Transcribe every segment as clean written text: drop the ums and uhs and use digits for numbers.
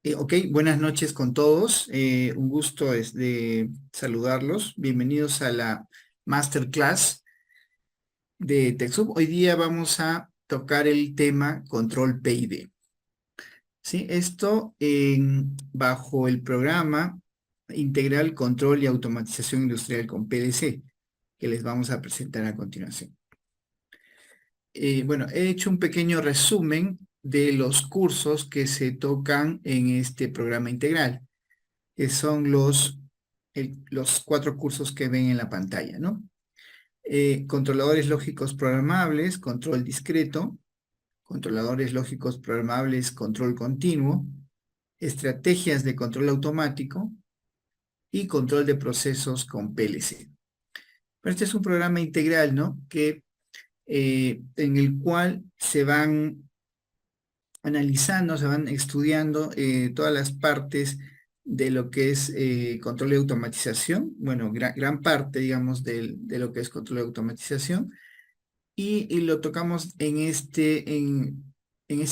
Ok, buenas noches con todos. Un gusto es de saludarlos. Bienvenidos a la masterclass de TechSoup. Hoy día vamos a tocar el tema control PID. ¿Sí? Esto bajo el programa Integral Control y Automatización Industrial con PLC, que les vamos a presentar a continuación. Bueno, he hecho un pequeño resumen de los cursos que se tocan en este programa integral, que son los 4 cursos que ven en la pantalla, ¿no? Controladores lógicos programables, control discreto, controladores lógicos programables, control continuo, estrategias de control automático y control de procesos con PLC. Pero este es un programa integral, ¿no? En el cual se van analizando, se van estudiando todas las partes de lo que es control y automatización, bueno, gran parte, digamos, de lo que es control y automatización, y lo tocamos en ese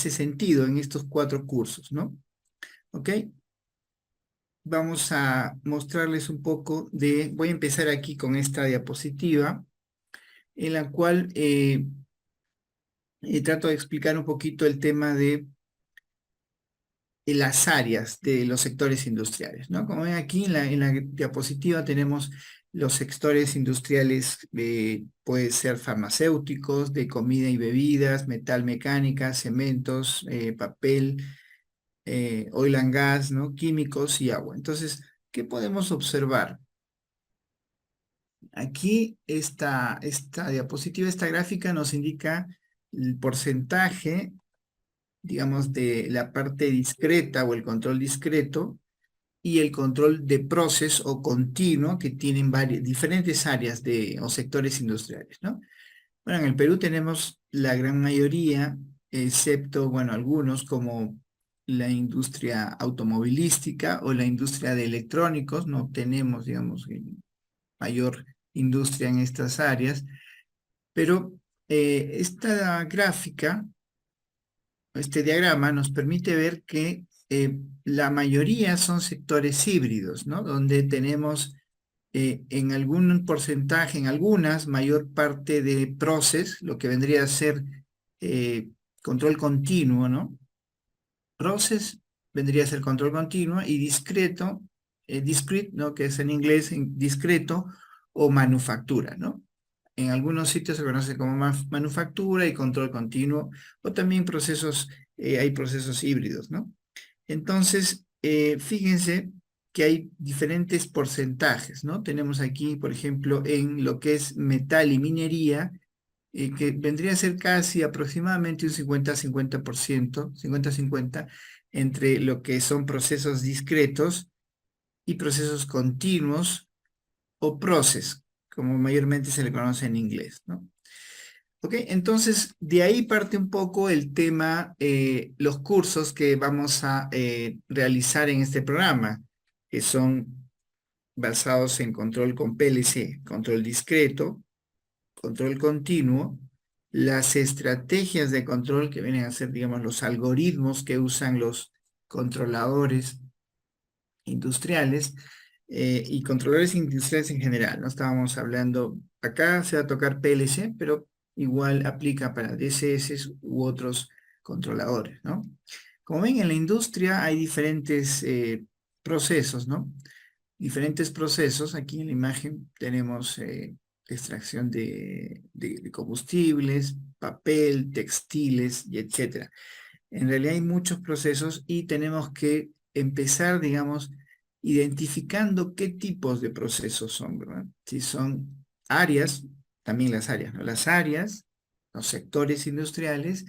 sentido, en estos 4 cursos, ¿no? ¿Ok? Vamos a mostrarles un poco voy a empezar aquí con esta diapositiva, en la cual trato de explicar un poquito el tema de las áreas de los sectores industriales, ¿no? Como ven aquí en la diapositiva tenemos los sectores industriales, puede ser farmacéuticos, de comida y bebidas, metal mecánica, cementos, papel, oil and gas, ¿no? Químicos y agua. Entonces, ¿qué podemos observar? Aquí esta diapositiva, esta gráfica nos indica el porcentaje, digamos, de la parte discreta o el control discreto y el control de proceso o continuo que tienen diferentes áreas o sectores industriales, ¿no? Bueno, en el Perú tenemos la gran mayoría, excepto, bueno, algunos como la industria automovilística o la industria de electrónicos, no tenemos, digamos, mayor industria en estas áreas, pero esta gráfica, este diagrama nos permite ver que la mayoría son sectores híbridos, ¿no? Donde tenemos en algún porcentaje, en algunas, mayor parte de process, lo que vendría a ser eh, control continuo, ¿no? Process vendría a ser control continuo y discreto, discrete, ¿no? Que es en inglés discreto o manufactura, ¿no? En algunos sitios se conoce como manufactura y control continuo, o también hay procesos híbridos, ¿no? Entonces, fíjense que hay diferentes porcentajes, ¿no? Tenemos aquí, por ejemplo, en lo que es metal y minería, que vendría a ser casi aproximadamente un 50-50%, 50-50, entre lo que son procesos discretos y procesos continuos o process, como mayormente se le conoce en inglés, ¿no? Ok, entonces de ahí parte un poco el tema, los cursos que vamos a realizar en este programa, que son basados en control con PLC, control discreto, control continuo, las estrategias de control que vienen a ser, digamos, los algoritmos que usan los controladores industriales y controladores industriales en general, ¿no? Estábamos hablando, acá se va a tocar PLC, pero igual aplica para DCS u otros controladores, ¿no? Como ven, en la industria hay diferentes procesos, ¿no? Diferentes procesos. Aquí en la imagen tenemos extracción de combustibles, papel, textiles y etcétera. En realidad hay muchos procesos y tenemos que empezar, digamos, identificando qué tipos de procesos son, ¿verdad? Si son áreas, también las áreas, ¿no? Las áreas, los sectores industriales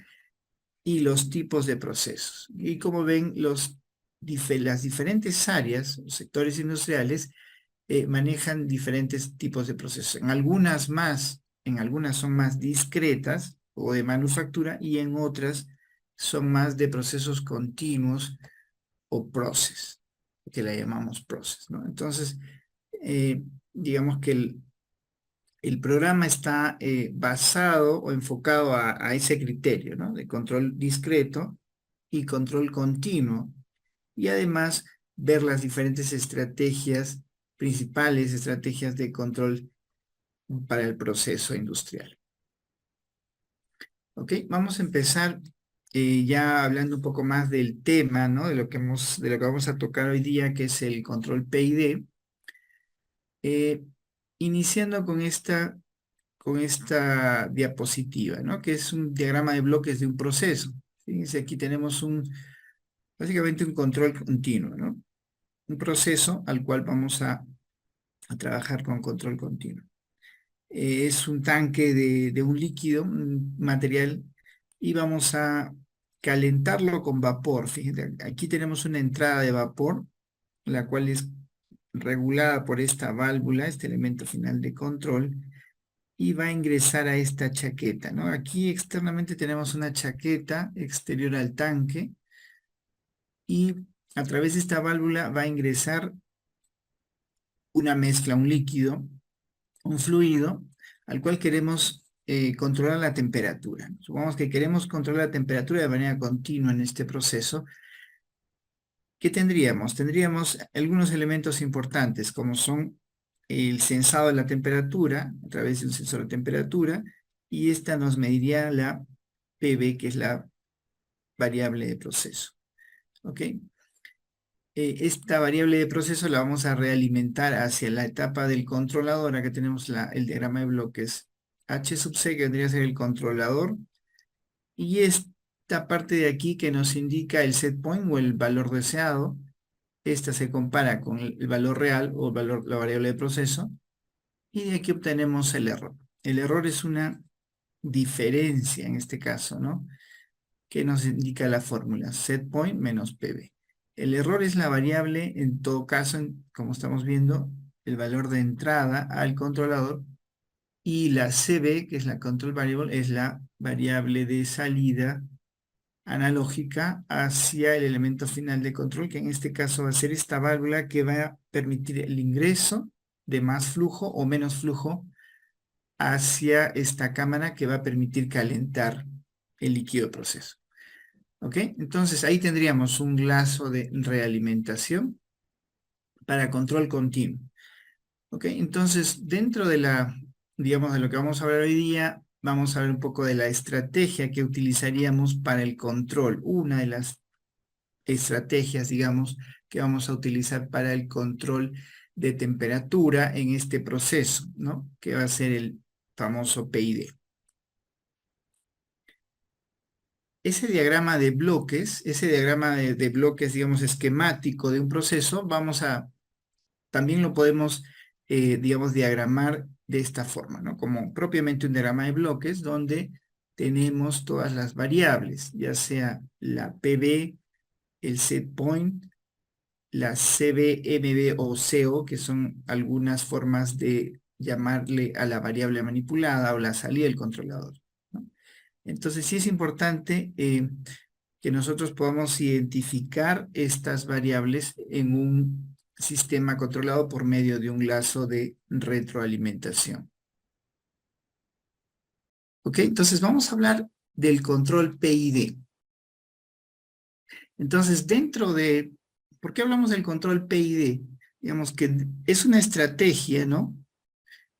y los tipos de procesos. Y como ven, las diferentes áreas, los sectores industriales, manejan diferentes tipos de procesos. En algunas son más discretas o de manufactura y en otras son más de procesos continuos o process, que la llamamos process, ¿no? Entonces, digamos que el programa está basado o enfocado a ese criterio, ¿no? De control discreto y control continuo. y además ver las diferentes estrategias, principales estrategias de control para el proceso industrial. Ok, vamos a empezar ya hablando un poco más del tema, ¿no? De lo que vamos a tocar hoy día, que es el control PID. Iniciando con esta diapositiva, ¿no? Que es un diagrama de bloques de un proceso. Fíjense, aquí tenemos básicamente un control continuo, ¿no? Un proceso al cual vamos a trabajar con control continuo. Es un tanque de un líquido, un material, y vamos a calentarlo con vapor. Fíjense, aquí tenemos una entrada de vapor, la cual es regulada por esta válvula, este elemento final de control, y va a ingresar a esta chaqueta, ¿no? Aquí externamente tenemos una chaqueta exterior al tanque, y a través de esta válvula va a ingresar una mezcla, un líquido, un fluido, al cual queremos controlar la temperatura. Supongamos que queremos controlar la temperatura de manera continua en este proceso. ¿Qué tendríamos? Tendríamos algunos elementos importantes, como son el sensado de la temperatura, a través de un sensor de temperatura, y esta nos mediría la PV, que es la variable de proceso. ¿Ok? Esta variable de proceso la vamos a realimentar hacia la etapa del controlador. Acá tenemos el diagrama de bloques H sub C, que vendría a ser el controlador, y esta parte de aquí que nos indica el set point o el valor deseado. Esta se compara con el valor real o la variable de proceso, y de aquí obtenemos el error. El error es una diferencia en este caso, ¿no? Que nos indica la fórmula set point menos PV. El error es la variable, en todo caso, como estamos viendo, el valor de entrada al controlador, y la CB, que es la control variable, es la variable de salida analógica hacia el elemento final de control, que en este caso va a ser esta válvula que va a permitir el ingreso de más flujo o menos flujo hacia esta cámara, que va a permitir calentar el líquido de proceso. ¿Ok? Entonces ahí tendríamos un lazo de realimentación para control continuo. ¿Ok? Entonces dentro de digamos, de lo que vamos a hablar hoy día, vamos a ver un poco de la estrategia que utilizaríamos para el control. Una de las estrategias, digamos, que vamos a utilizar para el control de temperatura en este proceso, ¿no? Que va a ser el famoso PID. Ese diagrama de bloques, digamos, esquemático de un proceso, también lo podemos, digamos, diagramar de esta forma, ¿no? Como propiamente un diagrama de bloques donde tenemos todas las variables, ya sea la PV, el set point, la CB, MB o CO, que son algunas formas de llamarle a la variable manipulada o la salida del controlador, ¿no? Entonces sí es importante que nosotros podamos identificar estas variables en un sistema controlado por medio de un lazo de retroalimentación. ¿Ok? Entonces vamos a hablar del control PID. Entonces ¿por qué hablamos del control PID? Digamos que es una estrategia, ¿no?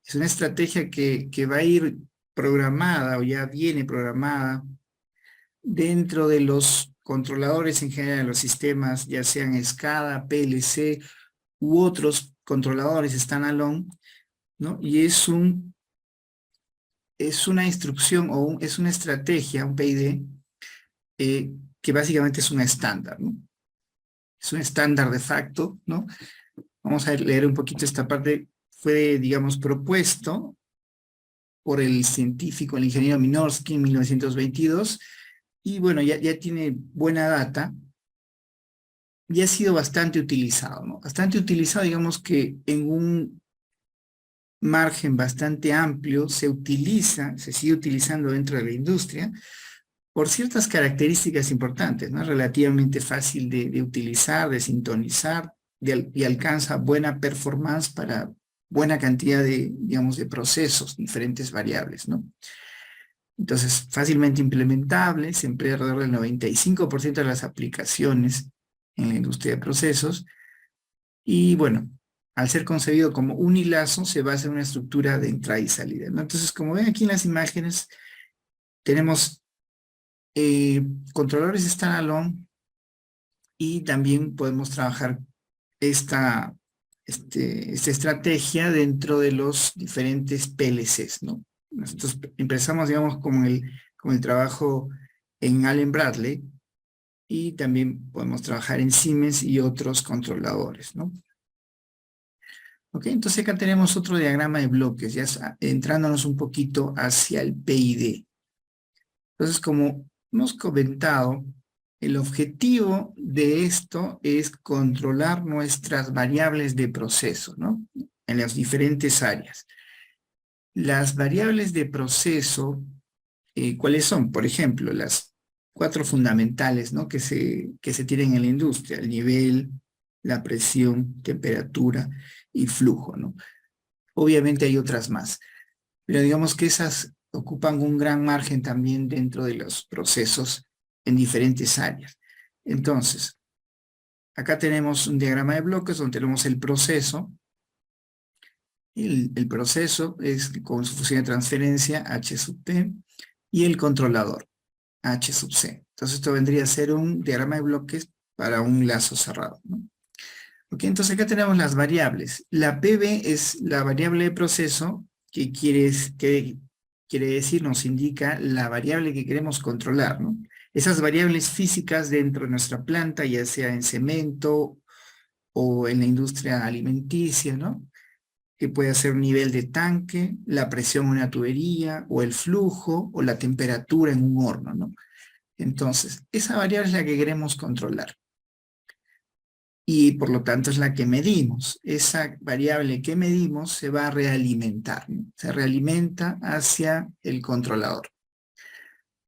Es una estrategia que va a ir programada o ya viene programada dentro de los controladores en general de los sistemas, ya sean SCADA, PLC u otros controladores standalone, ¿no? Y es una instrucción o es una estrategia, un PID, que básicamente es un estándar, ¿no? Es un estándar de facto, ¿no? Vamos a leer un poquito esta parte. Fue, digamos, propuesto por el científico, el ingeniero Minorski en 1922, y bueno, ya tiene buena data, y ha sido bastante utilizado, ¿no? Bastante utilizado, digamos que en un margen bastante amplio se sigue utilizando dentro de la industria, por ciertas características importantes, ¿no? Relativamente fácil de utilizar, de sintonizar, y alcanza buena performance para buena cantidad digamos, de procesos, diferentes variables, ¿no? Entonces, fácilmente implementable, se emplea alrededor del 95% de las aplicaciones en la industria de procesos. Y bueno, al ser concebido como un hilazo, se basa en una estructura de entrada y salida, ¿no? Entonces, como ven aquí en las imágenes, tenemos controladores standalone y también podemos trabajar esta, esta estrategia dentro de los diferentes PLCs, ¿no? Nosotros empezamos, digamos, con el trabajo en Allen Bradley y también podemos trabajar en Siemens y otros controladores, ¿no? Ok, entonces acá tenemos otro diagrama de bloques, ya entrándonos un poquito hacia el PID. Entonces, como hemos comentado, el objetivo de esto es controlar nuestras variables de proceso, ¿no? En las diferentes áreas. Las variables de proceso, ¿cuáles son? Por ejemplo, las 4 fundamentales, ¿no? que se tienen en la industria: el nivel, la presión, temperatura y flujo, ¿no? Obviamente hay otras más, pero digamos que esas ocupan un gran margen también dentro de los procesos en diferentes áreas. Entonces, acá tenemos un diagrama de bloques donde tenemos el proceso. El proceso es con su función de transferencia H sub T y el controlador H sub C. Entonces esto vendría a ser un diagrama de bloques para un lazo cerrado, ¿no? Ok, entonces acá tenemos las variables. La PB es la variable de proceso que quiere decir, nos indica la variable que queremos controlar, ¿no? Esas variables físicas dentro de nuestra planta, ya sea en cemento o en la industria alimenticia, ¿no? Que puede ser nivel de tanque, la presión en una tubería, o el flujo, o la temperatura en un horno, ¿no? Entonces, esa variable es la que queremos controlar. Y por lo tanto es la que medimos. Esa variable que medimos se va a realimentar, ¿no? Se realimenta hacia el controlador.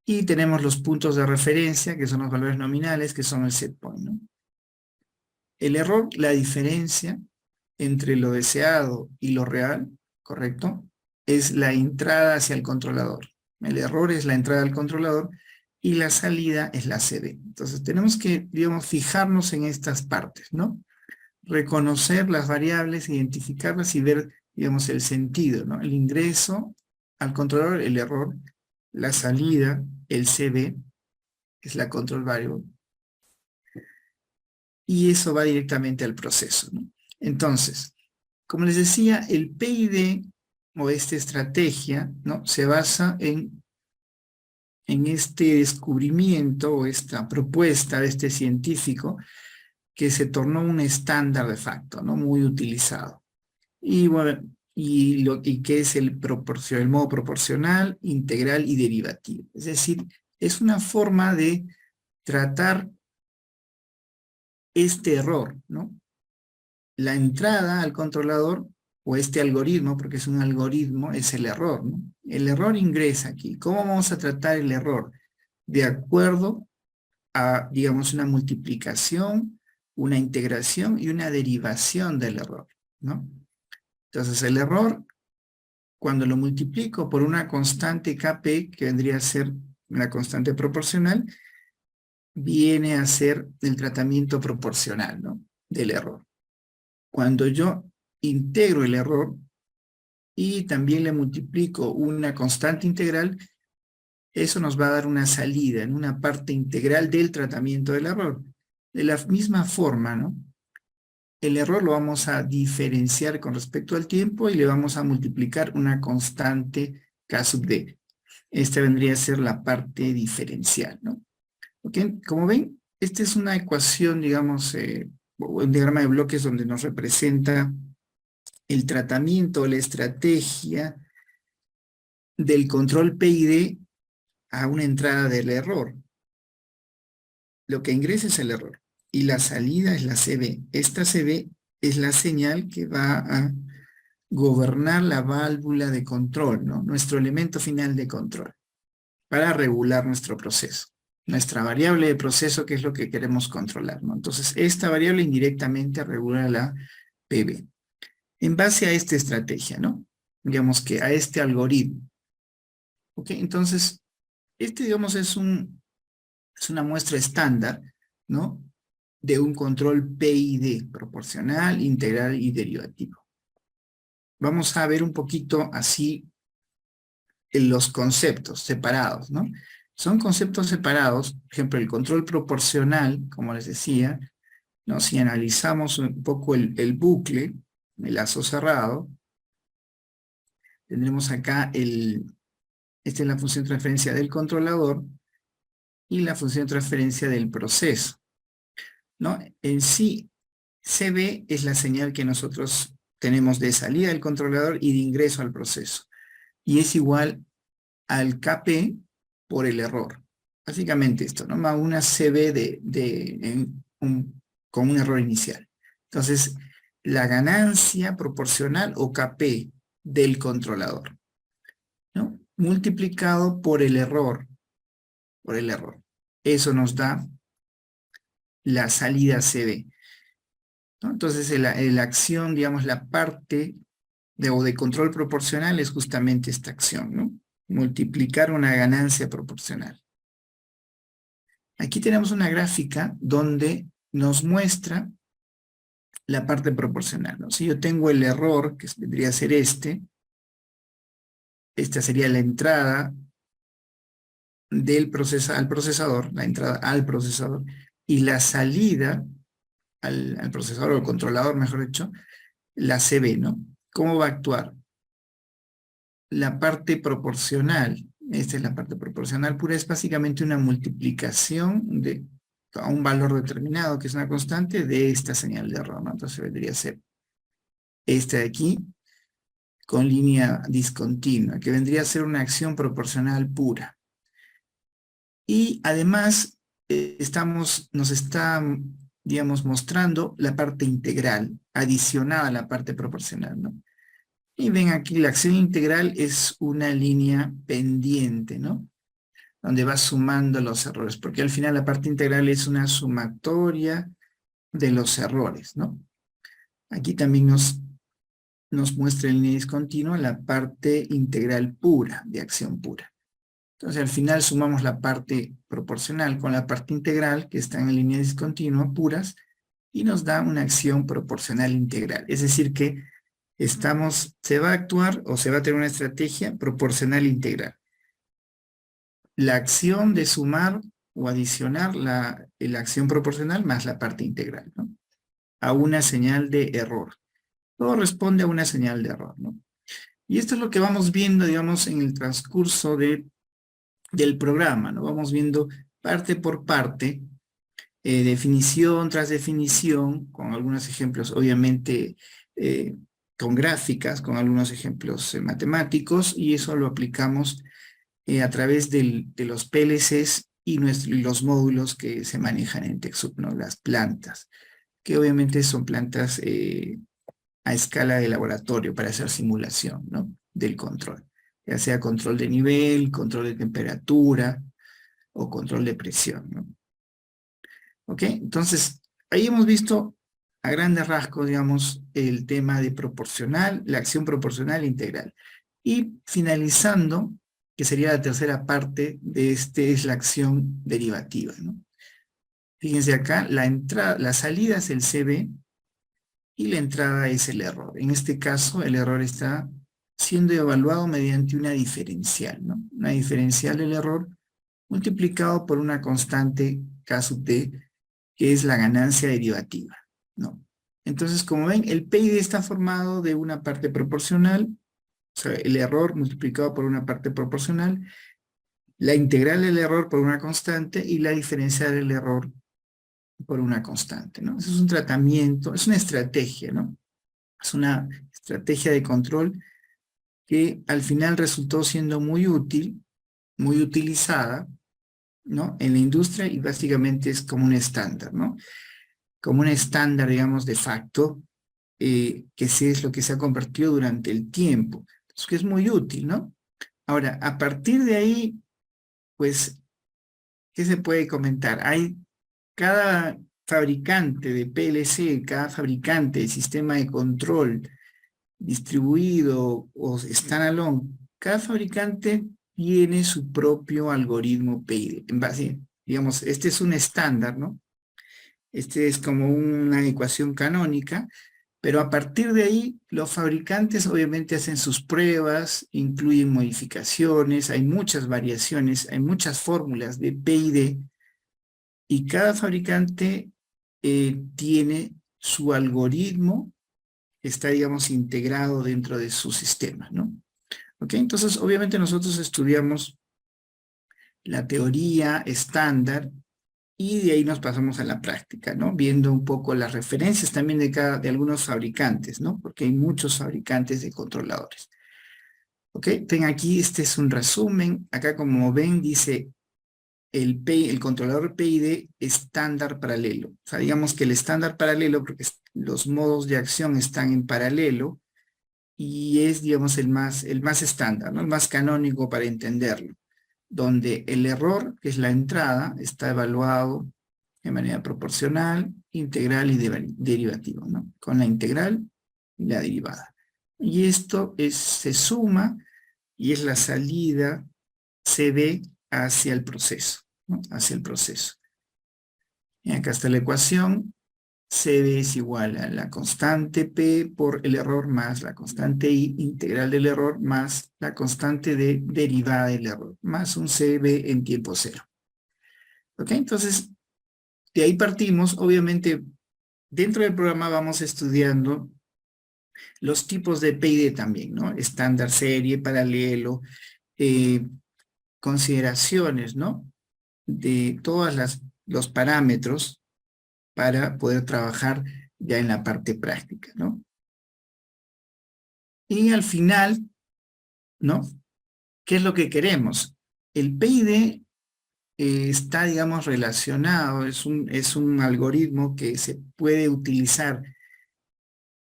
Y tenemos los puntos de referencia, que son los valores nominales, que son el set point, ¿no? El error, la diferencia entre lo deseado y lo real, ¿correcto? Es la entrada hacia el controlador. El error es la entrada al controlador y la salida es la CD. Entonces tenemos que, digamos, fijarnos en estas partes, ¿no? Reconocer las variables, identificarlas y ver, digamos, el sentido, ¿no? El ingreso al controlador, el error, la salida, el CB, que es la control variable, y eso va directamente al proceso, ¿no? Entonces, como les decía, el PID o esta estrategia, ¿no? Se basa en este descubrimiento o esta propuesta de este científico que se tornó un estándar de facto, ¿no? Muy utilizado. Y bueno, y que es el modo proporcional, integral y derivativo. Es decir, es una forma de tratar este error, ¿no? La entrada al controlador o este algoritmo, porque es un algoritmo, es el error, ¿no? El error ingresa aquí. ¿Cómo vamos a tratar el error? De acuerdo a, digamos, una multiplicación, una integración y una derivación del error, ¿no? Entonces el error, cuando lo multiplico por una constante Kp, que vendría a ser una constante proporcional, viene a ser el tratamiento proporcional, ¿no? Del error. Cuando yo integro el error y también le multiplico una constante integral, eso nos va a dar una salida en una parte integral del tratamiento del error. De la misma forma, ¿no? El error lo vamos a diferenciar con respecto al tiempo y le vamos a multiplicar una constante K sub D. Esta vendría a ser la parte diferencial, ¿no? ¿Ok? Como ven, esta es una ecuación, digamos, un diagrama de bloques donde nos representa el tratamiento, la estrategia del control PID a una entrada del error. Lo que ingresa es el error y la salida es la CB. Esta CB es la señal que va a gobernar la válvula de control, ¿no? Nuestro elemento final de control, para regular nuestro proceso. Nuestra variable de proceso, que es lo que queremos controlar, ¿no? Entonces, esta variable indirectamente regula la PB. En base a esta estrategia, ¿no? Digamos que a este algoritmo. ¿Ok? Entonces, digamos, es una muestra estándar, ¿no? de un control PID, proporcional, integral y derivativo. Vamos a ver un poquito así en los conceptos separados, ¿no? Son conceptos separados, por ejemplo, el control proporcional, como les decía, ¿no? Si analizamos un poco el bucle, el lazo cerrado, tendremos acá esta es la función de transferencia del controlador y la función de transferencia del proceso, ¿no? En sí, CB es la señal que nosotros tenemos de salida del controlador y de ingreso al proceso. Y es igual al KP por el error. Básicamente esto, ¿no? Más una CB con un error inicial. Entonces, la ganancia proporcional o KP del controlador, ¿no? Multiplicado por el error. Eso nos da la salida CB, ¿no? Entonces, la acción, digamos, la parte de control proporcional es justamente esta acción, ¿no? Multiplicar una ganancia proporcional. Aquí tenemos una gráfica donde nos muestra la parte proporcional, ¿no? Si yo tengo el error, que vendría a ser esta sería la entrada al procesador, la entrada al procesador, y la salida al procesador o al controlador, mejor dicho, la CB, ¿no? ¿Cómo va a actuar? La parte proporcional, esta es la parte proporcional pura, es básicamente una multiplicación a un valor determinado, que es una constante, de esta señal de error, ¿no? Entonces vendría a ser esta de aquí, con línea discontinua, que vendría a ser una acción proporcional pura. Y además, nos está, digamos, mostrando la parte integral, adicionada a la parte proporcional, ¿no? Y ven aquí, la acción integral es una línea pendiente, ¿no? Donde va sumando los errores, porque al final la parte integral es una sumatoria de los errores, ¿no? Aquí también nos muestra en línea discontinua la parte integral pura, de acción pura. Entonces al final sumamos la parte proporcional con la parte integral, que está en línea discontinua, puras, y nos da una acción proporcional integral. Es decir que se va a actuar o se va a tener una estrategia proporcional integral. La acción de sumar o adicionar la acción proporcional más la parte integral, ¿no? A una señal de error. Todo responde a una señal de error, ¿no? Y esto es lo que vamos viendo, digamos, en el transcurso del programa, ¿no? Vamos viendo parte por parte, definición tras definición, con algunos ejemplos, obviamente, con gráficas, con algunos ejemplos matemáticos, y eso lo aplicamos a través de los PLCs y los módulos que se manejan en TechSoup, ¿no? Las plantas, que obviamente son plantas a escala de laboratorio para hacer simulación, ¿no? Del control, ya sea control de nivel, control de temperatura o control de presión, ¿no? ¿Ok? Entonces, ahí hemos visto a grandes rasgos, digamos, el tema de proporcional, la acción proporcional integral. Y finalizando, que sería la tercera parte de es la acción derivativa, ¿no? Fíjense acá, la salida es el CB y la entrada es el error. En este caso, el error está siendo evaluado mediante una diferencial, ¿no? Una diferencial del error multiplicado por una constante K sub t, que es la ganancia derivativa, ¿no? Entonces, como ven, el PID está formado de una parte proporcional, o sea, el error multiplicado por una parte proporcional, la integral del error por una constante y la diferencial del error por una constante, ¿no? Eso es un tratamiento, es una estrategia, ¿no? Es una estrategia de control que al final resultó siendo muy útil, muy utilizada, ¿no? En la industria, y básicamente es como un estándar, ¿no? Como un estándar, digamos, de facto, que sí es lo que se ha convertido durante el tiempo. Entonces, que es muy útil, ¿no? Ahora, a partir de ahí, pues, ¿qué se puede comentar? Cada fabricante de PLC, cada fabricante de sistema de control distribuido o standalone, cada fabricante tiene su propio algoritmo PID. En base, digamos, este es un estándar, ¿no? Este es como una ecuación canónica, pero a partir de ahí los fabricantes obviamente hacen sus pruebas, incluyen modificaciones, hay muchas variaciones, hay muchas fórmulas de P y D, y cada fabricante tiene su algoritmo que está, digamos, integrado dentro de su sistema, ¿no? ¿Ok? Entonces, obviamente nosotros estudiamos la teoría estándar y de ahí nos pasamos a la práctica, ¿no? Viendo un poco las referencias también de algunos fabricantes, ¿no? Porque hay muchos fabricantes de controladores. ¿Ok? Ven aquí, este es un resumen. Acá, como ven, dice el controlador PID estándar paralelo. O sea, digamos que el estándar paralelo, porque los modos de acción están en paralelo, y es, digamos, el más estándar, ¿no? El más canónico para entenderlo, donde el error, que es la entrada, está evaluado de manera proporcional, integral y derivativa, ¿no? Con la integral y la derivada. Y esto se suma y es la salida CB hacia el proceso, ¿no? Hacia el proceso. Y acá está la ecuación. CB es igual a la constante P por el error más la constante I integral del error más la constante de derivada del error, más un CB en tiempo cero. ¿Ok? Entonces, de ahí partimos. Obviamente, dentro del programa vamos estudiando los tipos de PID también, ¿no? Estándar, serie, paralelo, consideraciones, ¿no? De todos los parámetros para poder trabajar ya en la parte práctica, ¿no? Y al final, ¿no? ¿Qué es lo que queremos? El PID está, digamos, relacionado, es un algoritmo que se puede utilizar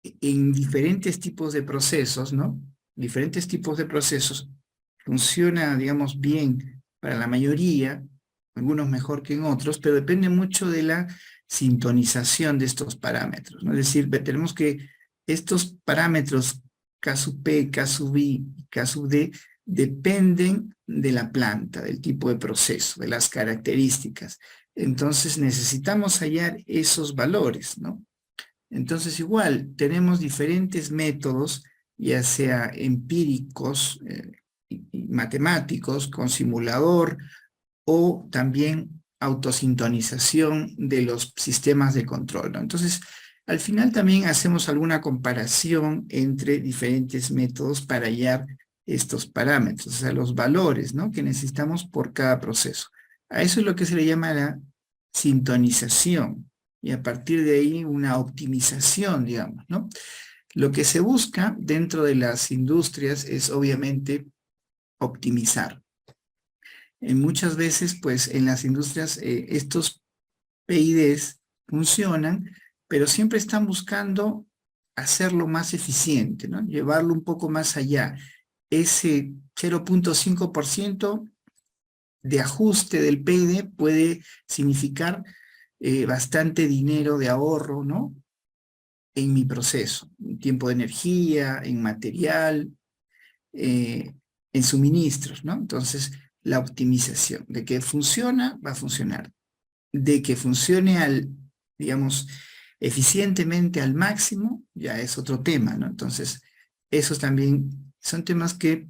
en diferentes tipos de procesos, ¿no? Diferentes tipos de procesos. Funciona, digamos, bien para la mayoría, algunos mejor que en otros, pero depende mucho de la sintonización de estos parámetros, ¿no? Es decir, tenemos que estos parámetros K sub P, K sub I y K sub D dependen de la planta, del tipo de proceso, de las características. Entonces necesitamos hallar esos valores, ¿no? Entonces igual, tenemos diferentes métodos, ya sea empíricos y matemáticos, con simulador, o también autosintonización de los sistemas de control, ¿no? Entonces, al final también hacemos alguna comparación entre diferentes métodos para hallar estos parámetros, o sea, los valores, ¿no? Que necesitamos por cada proceso. A eso es lo que se le llama la sintonización, y a partir de ahí una optimización, digamos, ¿no? Lo que se busca dentro de las industrias es obviamente optimizar. Muchas veces, pues, en las industrias estos PIDs funcionan, pero siempre están buscando hacerlo más eficiente, ¿no? Llevarlo un poco más allá. Ese 0,5% de ajuste del PID puede significar bastante dinero de ahorro, ¿no? En mi proceso, en tiempo de energía, en material, en suministros, ¿no? Entonces, la optimización de que funciona, va a funcionar. De que funcione digamos, eficientemente al máximo, ya es otro tema, ¿no? Entonces, esos también son temas que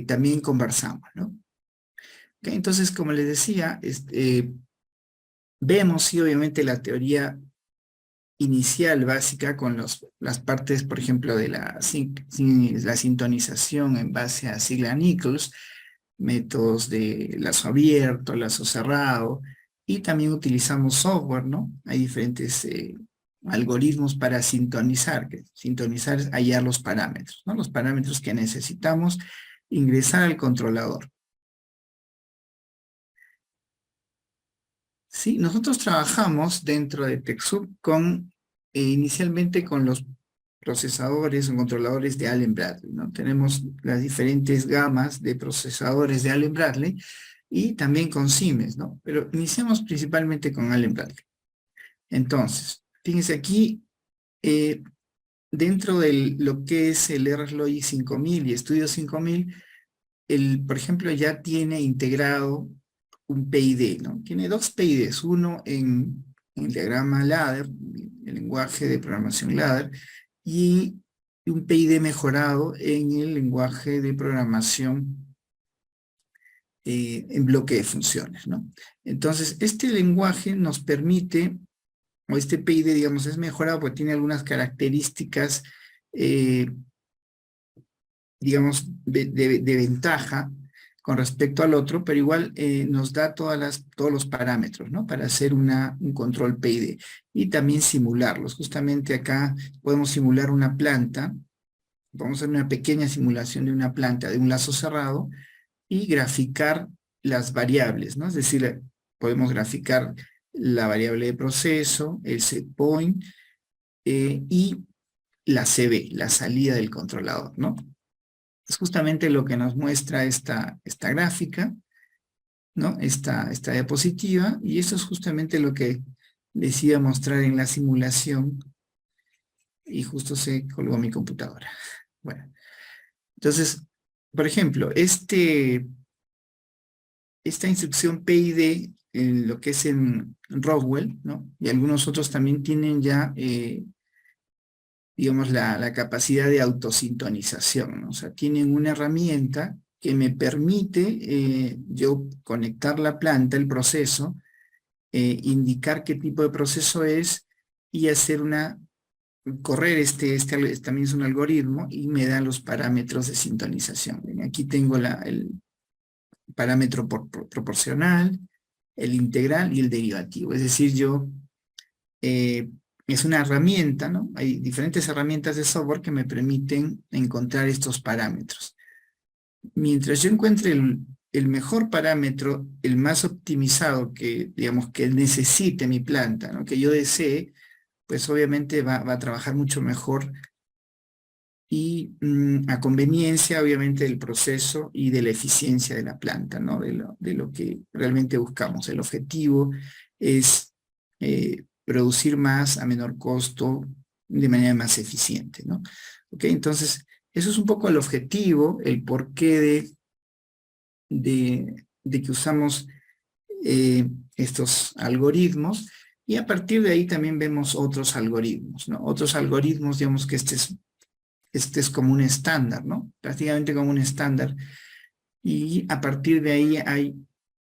también conversamos, ¿no? Okay, entonces, como les decía, vemos, sí, obviamente la teoría inicial básica con las partes, por ejemplo, de la sintonización en base a Ziegler-Nichols, métodos de lazo abierto, lazo cerrado, y también utilizamos software, ¿no? Hay diferentes algoritmos para sintonizar, que sintonizar es hallar los parámetros, ¿no? Los parámetros que necesitamos ingresar al controlador. Sí, nosotros trabajamos dentro de TechSoup inicialmente con los procesadores o controladores de Allen Bradley, ¿no? Tenemos las diferentes gamas de procesadores de Allen Bradley y también con Siemens, ¿no? Pero iniciamos principalmente con Allen Bradley. Entonces, fíjense aquí, dentro de lo que es el RSLogic 5000 y Studio 5000, por ejemplo, ya tiene integrado un PID, ¿no? Tiene dos PIDs, uno en en el diagrama ladder, el lenguaje de programación ladder, y un PID mejorado en el lenguaje de programación en bloque de funciones, ¿no? Entonces, este lenguaje nos permite, o este PID, digamos, es mejorado porque tiene algunas características, digamos, de ventaja con respecto al otro, pero igual nos da todos los parámetros, ¿no? Para hacer un control PID y también simularlos. Justamente acá podemos simular una planta, vamos a hacer una pequeña simulación de una planta de un lazo cerrado y graficar las variables, ¿no? Es decir, podemos graficar la variable de proceso, el set point y la CB, la salida del controlador, ¿no? Es justamente lo que nos muestra esta gráfica, ¿no? Esta diapositiva, y eso es justamente lo que les iba a mostrar en la simulación, y justo se colgó mi computadora. Bueno, entonces, por ejemplo, esta instrucción PID, en lo que es en Rockwell, ¿no? Y algunos otros también tienen ya, digamos, la capacidad de autosintonización, ¿no? O sea, tienen una herramienta que me permite yo conectar la planta, el proceso, indicar qué tipo de proceso es y hacer correr también es un algoritmo y me da los parámetros de sintonización. Ven, aquí tengo el parámetro proporcional, el integral y el derivativo. Es decir, es una herramienta, ¿no? Hay diferentes herramientas de software que me permiten encontrar estos parámetros. Mientras yo encuentre el mejor parámetro, el más optimizado que, digamos, que necesite mi planta, ¿no? Que yo desee, pues obviamente va a trabajar mucho mejor y a conveniencia, obviamente, del proceso y de la eficiencia de la planta, ¿no? De lo que realmente buscamos. El objetivo es producir más a menor costo de manera más eficiente, ¿no? ¿Ok? Entonces, eso es un poco el objetivo, el porqué de que usamos estos algoritmos, y a partir de ahí también vemos otros algoritmos, ¿no? Otros algoritmos, digamos que este es como un estándar, ¿no? Prácticamente como un estándar. Y a partir de ahí hay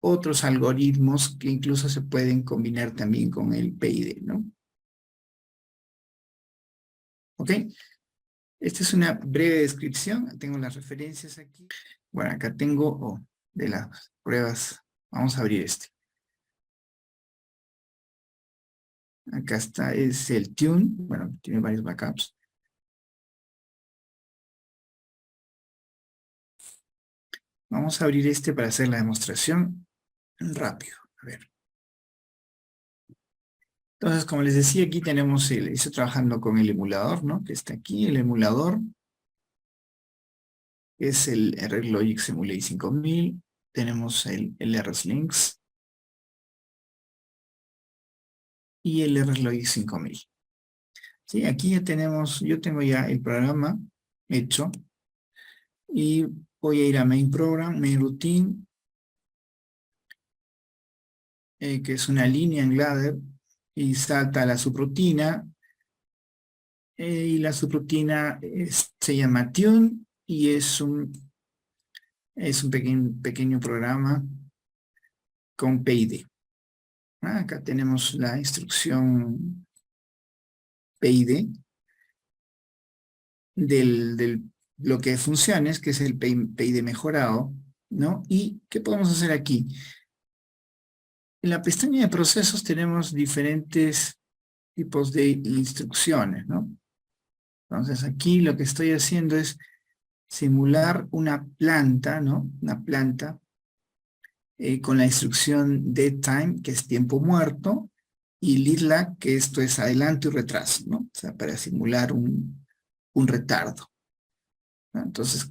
otros algoritmos que incluso se pueden combinar también con el PID, ¿no? ¿Ok? Esta es una breve descripción. Tengo las referencias aquí. Bueno, acá tengo de las pruebas. Vamos a abrir este. Acá está, es el tune. Bueno, tiene varios backups. Vamos a abrir este para hacer la demostración rápido. A ver. Entonces, como les decía, aquí tenemos, estoy trabajando con el emulador, ¿no? Que está aquí, el emulador. Es el RLogic Simulate 5000. Tenemos el RSLinx. Y el RLogic 5000. Sí, aquí ya tenemos, yo tengo ya el programa hecho. Y voy a ir a Main Program, Main Routine. Que es una línea en ladder. Y salta a la subrutina. Y la subrutina se llama Tune. Y es un pequeño programa con PID. Acá tenemos la instrucción PID del bloque de funciones, que es el PID mejorado, ¿no? ¿Y qué podemos hacer aquí? En la pestaña de procesos tenemos diferentes tipos de instrucciones, ¿no? Entonces aquí lo que estoy haciendo es simular una planta, ¿no? Una planta con la instrucción deadtime, que es tiempo muerto, y leadlag, que esto es adelanto y retraso, ¿no? O sea, para simular un retardo, ¿no? Entonces,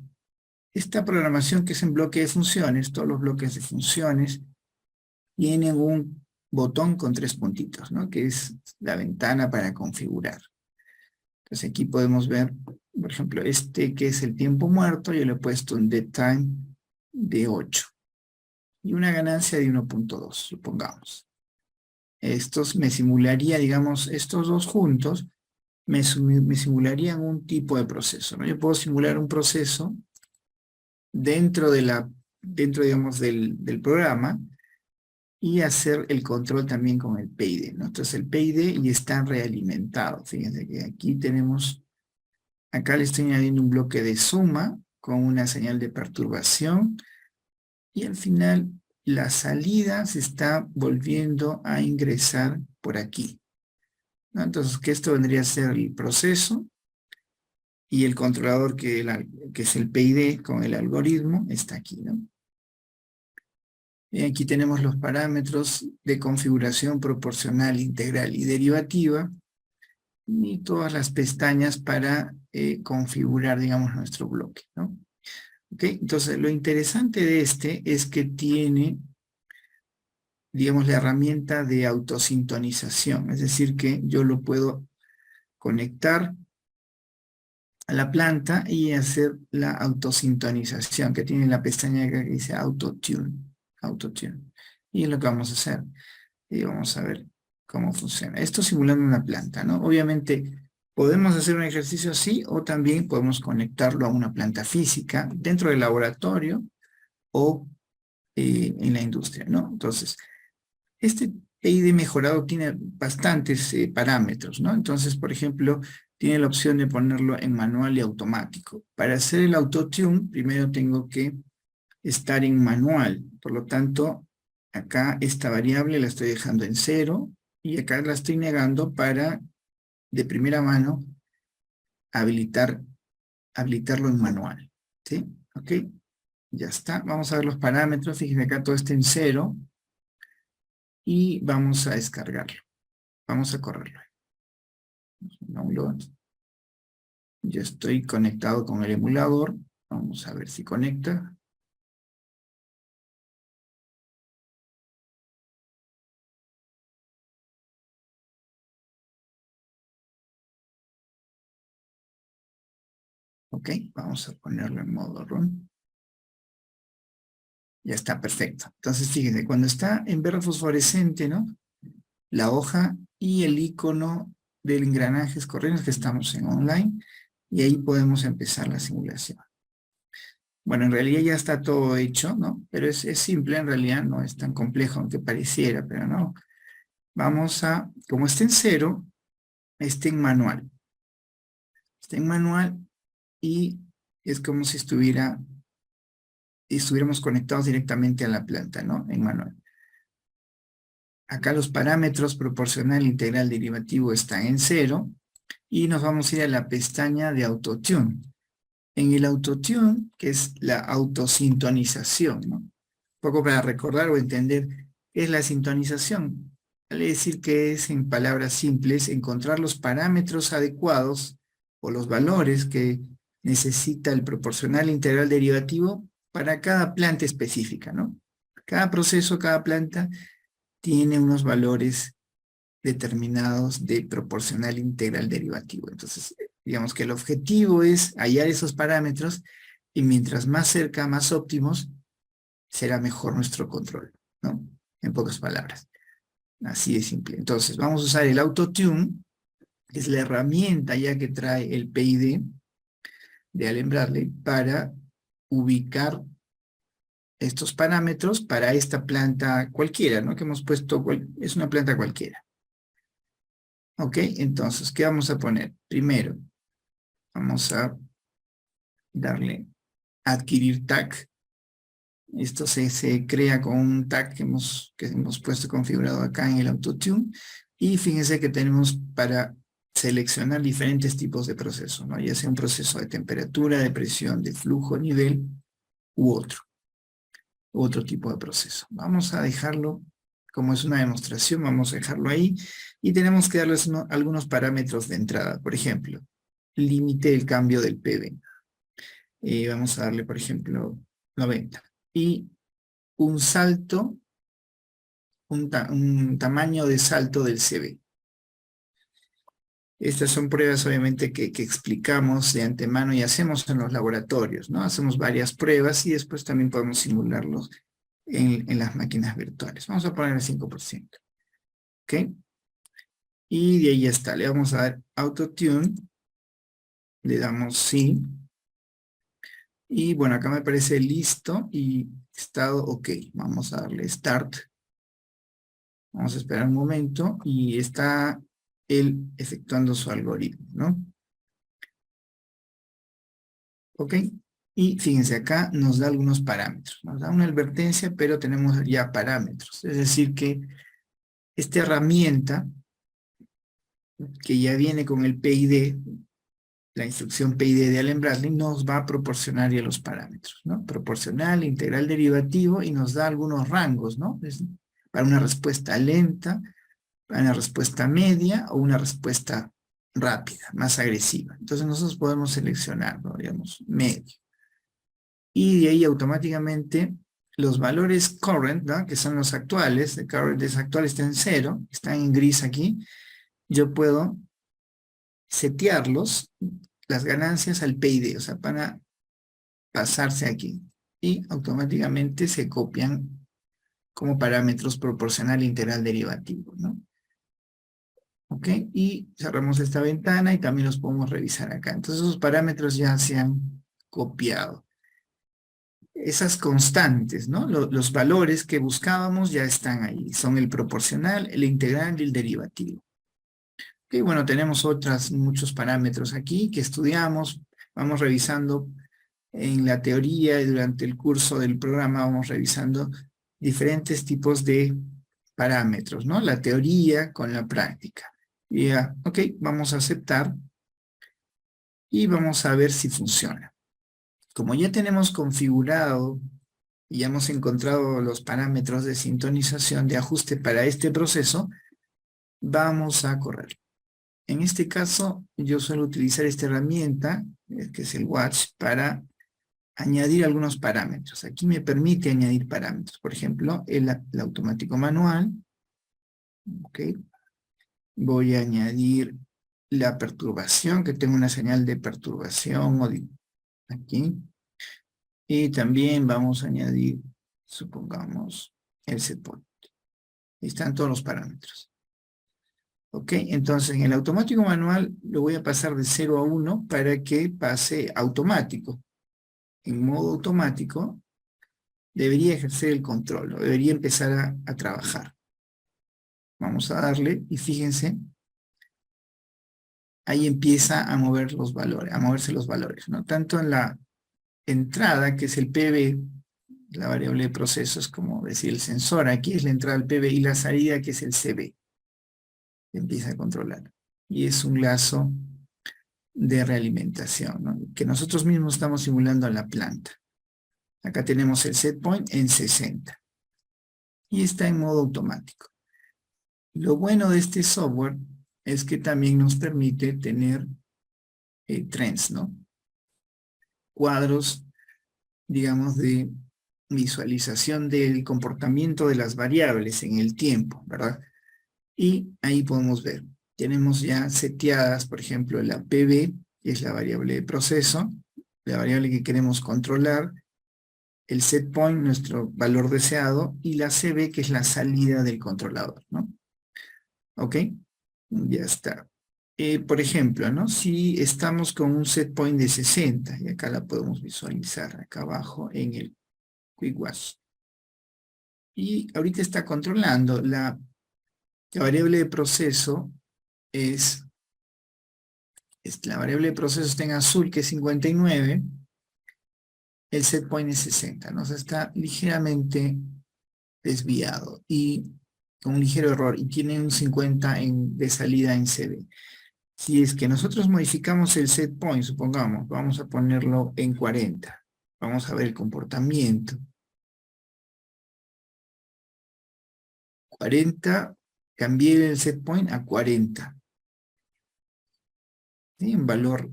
esta programación que es en bloque de funciones, todos los bloques de funciones, tienen un botón con 3 puntitos, ¿no? Que es la ventana para configurar. Entonces aquí podemos ver, por ejemplo, que es el tiempo muerto, yo le he puesto un deadtime de 8. Y una ganancia de 1.2, supongamos. estos me simularía, digamos, estos dos juntos, me simularían un tipo de proceso, ¿no? Yo puedo simular un proceso dentro digamos, del programa y hacer el control también con el PID, ¿no? Entonces el PID y está realimentado. Fíjense que aquí tenemos, acá le estoy añadiendo un bloque de suma con una señal de perturbación y al final la salida se está volviendo a ingresar por aquí, ¿no? Entonces que esto vendría a ser el proceso y el controlador que es el PID con el algoritmo está aquí, ¿no? Y aquí tenemos los parámetros de configuración proporcional, integral y derivativa y todas las pestañas para configurar, digamos, nuestro bloque, ¿no? ¿Ok? Entonces, lo interesante de este es que tiene, digamos, la herramienta de autosintonización, es decir, que yo lo puedo conectar a la planta y hacer la autosintonización, que tiene la pestaña que dice Autotune. Y es lo que vamos a hacer. Y vamos a ver cómo funciona. Esto simulando una planta, ¿no? Obviamente podemos hacer un ejercicio así o también podemos conectarlo a una planta física dentro del laboratorio o en la industria, ¿no? Entonces, este PID mejorado tiene bastantes parámetros, ¿no? Entonces, por ejemplo, tiene la opción de ponerlo en manual y automático. Para hacer el autotune, primero tengo que estar en manual. Por lo tanto, acá esta variable la estoy dejando en 0 y acá la estoy negando para, de primera mano, habilitarlo en manual. ¿Sí? ¿Ok? Ya está. Vamos a ver los parámetros. Fíjense acá todo está en 0 y vamos a descargarlo. Vamos a correrlo. Download. Yo estoy conectado con el emulador. Vamos a ver si conecta. Ok, vamos a ponerlo en modo run. Ya está, perfecto. Entonces, fíjense, cuando está en verde fosforescente, ¿no? La hoja y el icono del engranajes corrientes que estamos en online, y ahí podemos empezar la simulación. Bueno, en realidad ya está todo hecho, ¿no? Pero es simple, en realidad no es tan complejo aunque pareciera, pero no. Vamos a, como está en 0, está en manual. Está en manual y es como si estuviéramos conectados directamente a la planta, ¿no? En manual. Acá los parámetros proporcional, integral, derivativo están en 0 y nos vamos a ir a la pestaña de Autotune. En el Autotune, que es la autosintonización, ¿no? Un poco para recordar o entender qué es la sintonización. Vale decir que es, en palabras simples, encontrar los parámetros adecuados o los valores que necesita el proporcional, integral, derivativo para cada planta específica, ¿no? Cada proceso, cada planta tiene unos valores determinados de proporcional integral derivativo. Entonces, digamos que el objetivo es hallar esos parámetros y mientras más cerca, más óptimos, será mejor nuestro control, ¿no? En pocas palabras. Así de simple. Entonces, vamos a usar el Autotune, que es la herramienta ya que trae el PID de Allen Bradley para ubicar estos parámetros para esta planta cualquiera, ¿no? Que hemos puesto, es una planta cualquiera. Ok, entonces, ¿qué vamos a poner? Primero, vamos a darle adquirir tag. Esto se crea con un tag que hemos puesto configurado acá en el Autotune. Y fíjense que tenemos para seleccionar diferentes tipos de procesos, ¿no? Ya sea un proceso de temperatura, de presión, de flujo, nivel, u otro tipo de proceso. Vamos a dejarlo, como es una demostración, vamos a dejarlo ahí. Y tenemos que darles algunos parámetros de entrada. Por ejemplo, límite del cambio del PV. Vamos a darle, por ejemplo, 90. Y un salto, un tamaño de salto del CB. Estas son pruebas, obviamente, que explicamos de antemano y hacemos en los laboratorios, ¿no? Hacemos varias pruebas y después también podemos simularlos en las máquinas virtuales. Vamos a poner el 5%. ¿ok? Y de ahí ya está, le vamos a dar Auto-Tune, le damos sí, y bueno, acá me parece listo y estado ok. Vamos a darle Start. Vamos a esperar un momento y está él efectuando su algoritmo, ¿no? ¿Ok? Y fíjense, acá nos da algunos parámetros. Nos da una advertencia, pero tenemos ya parámetros. Es decir que esta herramienta, que ya viene con el PID, la instrucción PID de Allen Bradley, nos va a proporcionar ya los parámetros, ¿no? Proporcional, integral derivativo, y nos da algunos rangos, ¿no? Para una respuesta lenta, para una respuesta media o una respuesta rápida, más agresiva. Entonces nosotros podemos seleccionar, ¿no? Digamos, medio. Y de ahí automáticamente los valores current, ¿no? Que son los actuales, el current actual está en 0, están en gris aquí, yo puedo setearlos, las ganancias al PID, o sea, para pasarse aquí. Y automáticamente se copian como parámetros proporcional integral derivativo, ¿no? ¿Ok? Y cerramos esta ventana y también los podemos revisar acá. Entonces esos parámetros ya se han copiado. Esas constantes, ¿no? Los valores que buscábamos ya están ahí. Son el proporcional, el integral y el derivativo. Y bueno, tenemos muchos parámetros aquí que estudiamos. Vamos revisando en la teoría y durante el curso del programa vamos revisando diferentes tipos de parámetros, ¿no? La teoría con la práctica. Y ya, ok, vamos a aceptar y vamos a ver si funciona. Como ya tenemos configurado y ya hemos encontrado los parámetros de sintonización de ajuste para este proceso, vamos a correr. En este caso, yo suelo utilizar esta herramienta, que es el Watch, para añadir algunos parámetros. Aquí me permite añadir parámetros. Por ejemplo, el automático manual. Ok. Voy a añadir la perturbación, que tengo una señal de perturbación aquí. Y también vamos a añadir, supongamos, el setpoint. Ahí están todos los parámetros. Ok, entonces en el automático manual lo voy a pasar de 0 a 1 para que pase automático. En modo automático debería ejercer el control, o debería empezar a trabajar. Vamos a darle y fíjense, ahí empieza a mover los valores, a moverse los valores, ¿no? Tanto en la entrada, que es el PB, la variable de procesos, como decir el sensor, aquí es la entrada del PB, y la salida, que es el CB. Empieza a controlar. Y es un lazo de realimentación, ¿no? Que nosotros mismos estamos simulando a la planta. Acá tenemos el set point en 60. Y está en modo automático. Lo bueno de este software es que también nos permite tener trends, ¿no? Cuadros, digamos, de visualización del comportamiento de las variables en el tiempo, ¿verdad? Y ahí podemos ver. Tenemos ya seteadas, por ejemplo, la PB, que es la variable de proceso, la variable que queremos controlar, el set point, nuestro valor deseado, y la CB, que es la salida del controlador, ¿no? ¿Ok? Ya está. Por ejemplo, ¿no? Si estamos con un set point de 60, y acá la podemos visualizar acá abajo en el Quick Watch. Y ahorita está controlando la variable de proceso la variable de proceso está en azul, que es 59, el set point es 60, ¿no? O sea, está ligeramente desviado y con un ligero error, y tiene un 50 de salida en CB. Si es que nosotros modificamos el set point, supongamos, vamos a ponerlo en 40. Vamos a ver el comportamiento. 40, cambié el set point a 40. ¿Sí? En valor.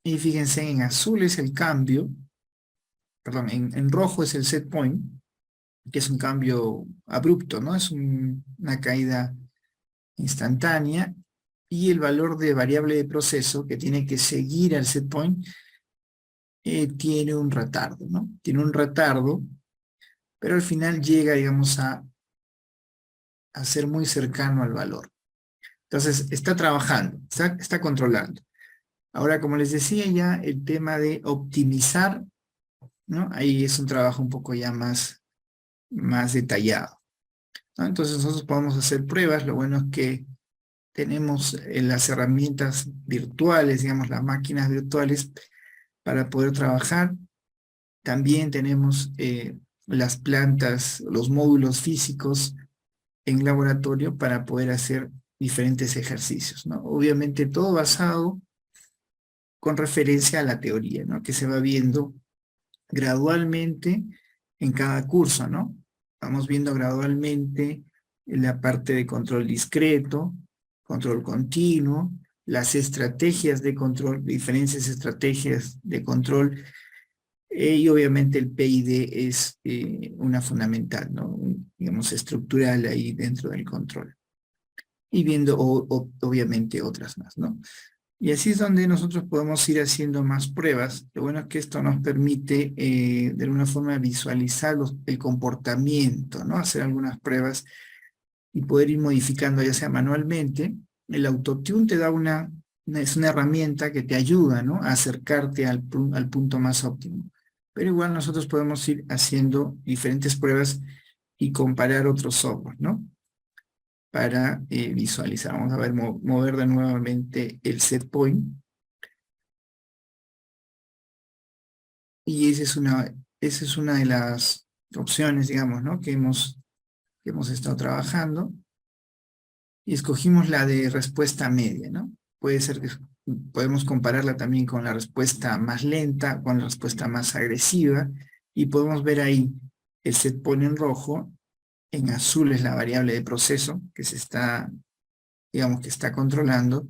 Y fíjense, en azul es el cambio, perdón, en rojo es el set point, que es un cambio abrupto, ¿no? Es una caída instantánea, y el valor de variable de proceso, que tiene que seguir al set point, tiene un retardo, ¿no? Tiene un retardo, pero al final llega, digamos, a a ser muy cercano al valor. Entonces, está trabajando, está controlando. Ahora, como les decía ya, el tema de optimizar, ¿no? Ahí es un trabajo un poco ya más detallado, ¿no? Entonces, nosotros podemos hacer pruebas. Lo bueno es que tenemos las herramientas virtuales, digamos, las máquinas virtuales para poder trabajar. También tenemos las plantas, los módulos físicos en laboratorio para poder hacer diferentes ejercicios, ¿no? Obviamente todo basado con referencia a la teoría, ¿no? Que se va viendo gradualmente en cada curso, ¿no? Vamos viendo gradualmente la parte de control discreto, control continuo, las estrategias de control, diferentes estrategias de control, y obviamente el PID es una fundamental, ¿no? Digamos, estructural ahí dentro del control. Y viendo, obviamente, otras más, ¿no? Y así es donde nosotros podemos ir haciendo más pruebas. Lo bueno es que esto nos permite, de alguna forma, visualizar el comportamiento, ¿no? Hacer algunas pruebas y poder ir modificando, ya sea manualmente. El autotune te da es una herramienta que te ayuda, ¿no? A acercarte al punto más óptimo. Pero igual nosotros podemos ir haciendo diferentes pruebas y comparar otros software, ¿no? Para visualizar. Vamos a ver, mover de nuevamente el set point. Y esa es una de las opciones, digamos, ¿no? Que hemos estado trabajando. Y escogimos la de respuesta media, ¿no? Puede ser que podemos compararla también con la respuesta más lenta, con la respuesta más agresiva, y podemos ver ahí el set point en rojo, en azul es la variable de proceso que se está, digamos, que está controlando,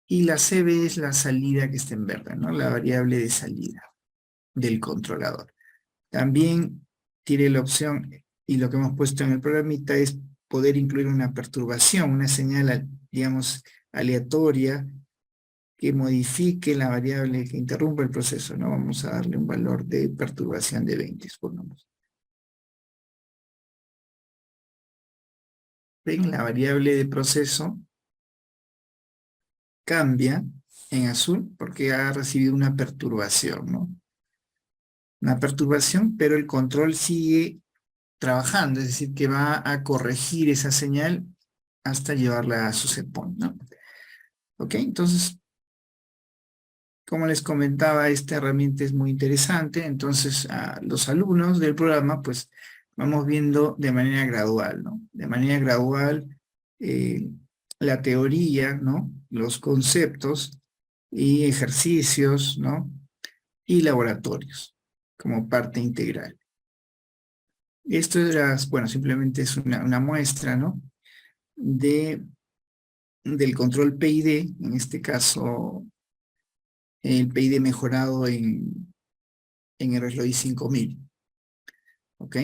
y la CB es la salida que está en verde, ¿no? La variable de salida del controlador. También tiene la opción, y lo que hemos puesto en el programita es poder incluir una perturbación, una señal, digamos, aleatoria que modifique la variable que interrumpe el proceso, ¿no? Vamos a darle un valor de perturbación de 20, supongamos. Ven, la variable de proceso cambia en azul porque ha recibido una perturbación, ¿no? Una perturbación, pero el control sigue trabajando, es decir, que va a corregir esa señal hasta llevarla a su set point, ¿no? Ok, entonces, como les comentaba, esta herramienta es muy interesante. Entonces, a los alumnos del programa, pues, vamos viendo de manera gradual, ¿no? De manera gradual eh, la teoría, ¿no? Los conceptos y ejercicios, ¿no? Y laboratorios como parte integral. Esto era, bueno, simplemente es una muestra, ¿no? Del control PID, en este caso el PID mejorado en el RSLOI 5000, ¿ok?